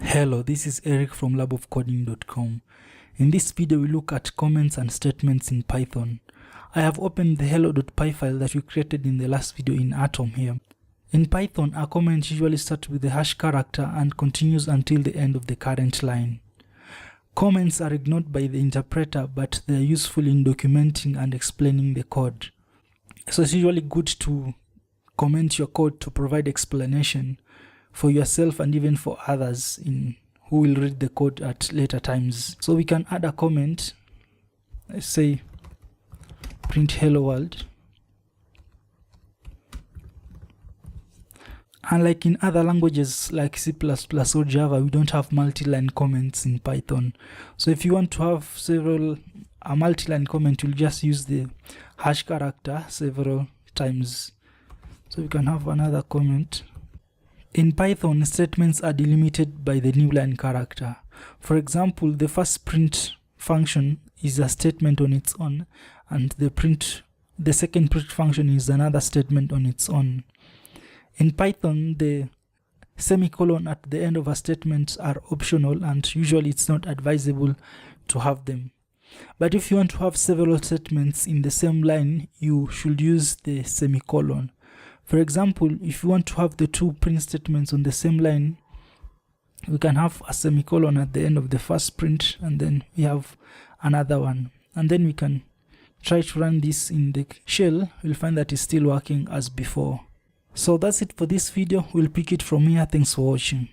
Hello, this is Eric from labofcoding.com. In this video, we look at comments and statements in Python. I have opened the hello.py file that we created in the last video in Atom here. In Python, a comment usually starts with the hash character and continues until the end of the current line. Comments are ignored by the interpreter, but they are useful in documenting and explaining the code. So it's usually good to comment your code to provide explanation for yourself and even for others who will read the code at later times. So we can add a comment. Let's say print hello world. Unlike in other languages like C++ or Java, we don't have multi-line comments in Python. So if you want to have a multi-line comment, you'll just use the hash character several times. So we can have another comment. In Python, statements are delimited by the new line character. For example, the first print function is a statement on its own, and the second print function is another statement on its own. In Python, the semicolon at the end of a statement are optional, and usually it's not advisable to have them. But if you want to have several statements in the same line, you should use the semicolon. For example, if you want to have the two print statements on the same line, we can have a semicolon at the end of the first print, and then we have another one. And then we can try to run this in the shell. We'll find that it's still working as before. So that's it for this video. We'll pick it from here. Thanks for watching.